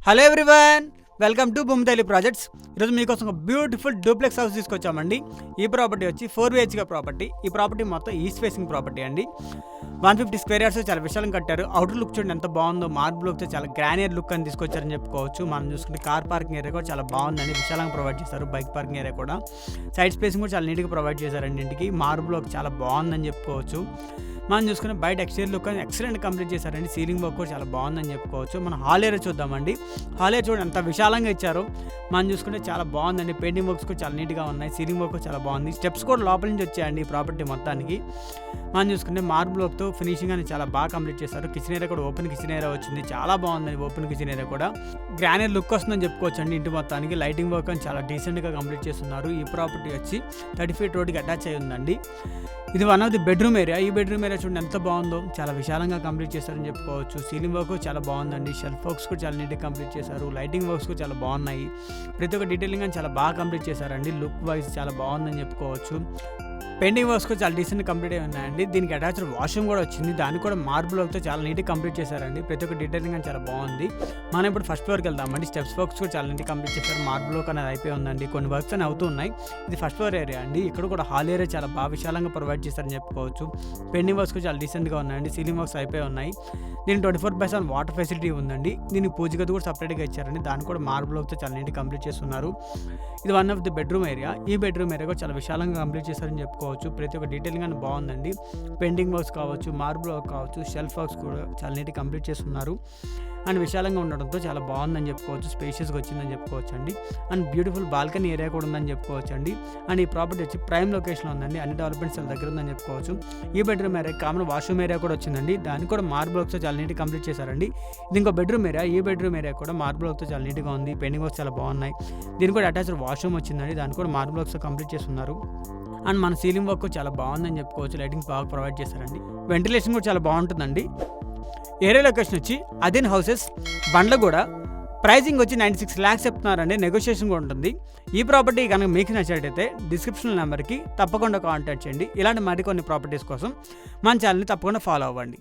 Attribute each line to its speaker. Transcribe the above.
Speaker 1: Hello everyone, welcome to Bhoomithalli projects. ఈరోజు మీకోసం ఒక బ్యూటిఫుల్ డూప్లెక్స్ హౌస్ తీసుకొచ్చామండి. ఈ ప్రాపర్టీ వచ్చి 4 BHK ప్రాపర్టీ. ఈ ప్రాపర్టీ మొత్తం ఈస్ట్ ఫేసింగ్ ప్రాపర్టీ అండి. 150 స్క్వేర్ యార్డ్స్ చాలా విశాలంగా కట్టారు. అవుటర్ లుక్ చూడండి ఎంత బాగుందో. మార్బుల్ లుక్తో చాలా గ్రానియర్ లుక్ అని తీసుకొచ్చారని చెప్పుకోవచ్చు. మనం చూసుకుంటే కార్ పార్కింగ్ ఏరియా కూడా చాలా బాగుందండి, విశాలంగా ప్రొవైడ్ చేశారు. బైక్ పార్కింగ్ ఏరియా కూడా, సైడ్ స్పేసింగ్ కూడా చాలా నీట్గా ప్రొవైడ్ చేశారండి. ఇంటికి మార్బుల్ లుక్ చాలా బాగుందని చెప్పుకోవచ్చు. మనం చూసుకునే బయట ఎక్స్టీరియర్ లుక్ అని ఎక్సలెంట్ కంప్లీట్ చేశారండి. సీలింగ్ వర్క్ కూడా చాలా బాగుందని చెప్పుకోవచ్చు. మనం హాల్ ఏరియా చూద్దామండి. హాల్ ఏరియా చూడండి ఎంత విశాలంగా ఇచ్చారు. మనం చూసుకుంటే చాలా బాగుందండి. పెయింటింగ్ వర్క్స్ కూడా చాలా నీట్గా ఉన్నాయి. సీలింగ్ వర్క్ కూడా చాలా బాగుంది. స్టెప్స్ కూడా లోపల నుంచి వచ్చాయండి ఈ ప్రాపర్టీ మొత్తానికి. మనం చూసుకుంటే మార్బుల్ వర్క్తో ఫినిషింగ్ అని చాలా బాగా కంప్లీట్ చేశారు. కిచెన్ ఏరియా కూడా ఓపెన్ కిచెన్ ఏరియా వచ్చింది, చాలా బాగుందండి. ఓపెన్ కిచెన్ ఏరియా కూడా గ్రానైట్ లుక్ వస్తుందని చెప్పుకోవచ్చు అండి. ఇంటి మొత్తానికి లైటింగ్ వర్క్ అని చాలా డీసెంట్గా కంప్లీట్ చేస్తున్నారు. ఈ ప్రాపర్టీ వచ్చి 30 feet రోడ్కి అటాచ్ అయి ఉందండి. ఇది one of the bedroom area. ఈ బెడ్రూమ్ ఏరియా చూడండి ఎంత బాగుందో, చాలా విశాలంగా కంప్లీట్ చేశారని చెప్పుకోవచ్చు. సీలింగ్ వర్క్ చాలా బాగుందండి. షెల్ఫ్ వర్క్స్ కూడా చాలా నీట్గా కంప్లీట్ చేశారు. లైటింగ్ వర్క్స్ కూడా చాలా బాగున్నాయి. ప్రతి ఒక్క డీటెయిలింగ్ అని చాలా బాగా కంప్లీట్ చేశారండి. లుక్ వైజ్ చాలా బాగుందని చెప్పుకోవచ్చు. పెయింటింగ్ వర్క్స్ కూడా చాలా డీసెంట్ కంప్లీట్ అయి ఉన్నాయండి. దీనికి అటాచ్డ్ వాష్రూమ్ కూడా వచ్చింది. దాన్ని కూడా మార్బుల్ వర్క్తో చాలా నీట్గా కంప్లీట్ చేశారండి. ప్రతి ఒక్క డీటెయిలింగ్ అని చాలా బాగుంది. మనం ఇప్పుడు ఫస్ట్ ఫ్లోర్కి వెళ్దామండి. స్టెప్స్ వర్క్స్ కూడా చాలా నీట్గా కంప్లీట్ చేశారు. మార్బుల్ వర్క్ అనేది అయిపోయి ఉందండి. కొన్ని వర్క్స్ అని అవుతూ ఉన్నాయి. ఇది ఫస్ట్ ఫ్లోర్ ఏరియా అండి. ఇక్కడ కూడా హాల్ ఏరియా చాలా బాగా విశాలంగా ప్రొవైడ్ చేశారని చెప్పుకోవచ్చు. పెయింటింగ్ వర్క్స్ కూడా చాలా డీసెంట్గా ఉన్నాయండి. సీలింగ్ వర్క్స్ అయిపోయి ఉన్నాయి. దీనికి 24/7 వాటర్ ఫెసిలిటీ ఉందండి. దీనికి పూజ గది కూడా సపరేట్గా ఇచ్చారండి. దాన్ని కూడా మార్బుల్ వర్క్తో చాలా నీట్గా కంప్లీట్ చేస్తున్నారు. ఇది one of the bedroom area. ఈ బెడ్రూమ్ ఏరియా కూడా చాలా విశాలంగా కంప్లీట్ చేశారని చెప్పుకోవచ్చు. ప్రతి ఒక్క డీటెయిలింగ్ అని బాగుందండి. పెయింటింగ్ వర్క్స్ కావచ్చు, మార్బుల్ వర్క్ కావచ్చు, షెల్ఫ్ వర్క్స్ కూడా చాలా నీట్గా కంప్లీట్ చేస్తున్నారు. అండ్ విశాలంగా ఉండడంతో చాలా బాగుందని చెప్పుకోవచ్చు. స్పేషియస్గా వచ్చిందని చెప్పుకోవచ్చు అండి. అండ్ బ్యూటిఫుల్ బాల్కనీ ఏరియా కూడా ఉందని చెప్పుకోవచ్చు అండి. అండ్ ఈ ప్రాపర్టీ వచ్చి ప్రైమ్ లొకేషన్లో ఉందండి. అన్ని డెవలప్మెంట్స్ చాలా దగ్గర ఉందని చెప్పుకోవచ్చు. ఈ bedroom area common washroom area కూడా వచ్చిందండి. దాన్ని కూడా మార్బుల్ వర్క్తో చాలా నీట్గా కంప్లీట్ చేశారండి. ఇది ఇంకో బెడ్రూమ్ ఏరియా. ఈ బెడ్రూమ్ ఏరియా కూడా మార్బుల్ వర్క్తో చాలా నీట్గా ఉంది. పెయింటింగ్ వర్క్స్ చాలా బాగున్నాయి. దీనికి కూడా అటాచ్డ్ వాష్రూమ్ వచ్చిందండి. దాన్ని కూడా మార్బుల్ వర్క్స్తో కంప్లీట్ చేస్తున్నారు. అండ్ మన సీలింగ్ వర్క్ చాలా బాగుందని చెప్పుకోవచ్చు. లైటింగ్స్ బాగా ప్రొవైడ్ చేశారండి. వెంటిలేషన్ కూడా చాలా బాగుంటుందండి. ఏరియా లొకేషన్ వచ్చి అదిన్ హౌసెస్ బండ్లగూడ. ప్రైజింగ్ వచ్చి 96 lakhs చెప్తున్నారండి. నెగోషియేషన్ కూడా ఉంటుంది. ఈ ప్రాపర్టీ కనుక మీకు నచ్చినట్టయితే డిస్క్రిప్షన్ నెంబర్కి తప్పకుండా కాంటాక్ట్ చేయండి. ఇలాంటి మరికొన్ని ప్రాపర్టీస్ కోసం మన ఛానల్ని తప్పకుండా ఫాలో అవ్వండి.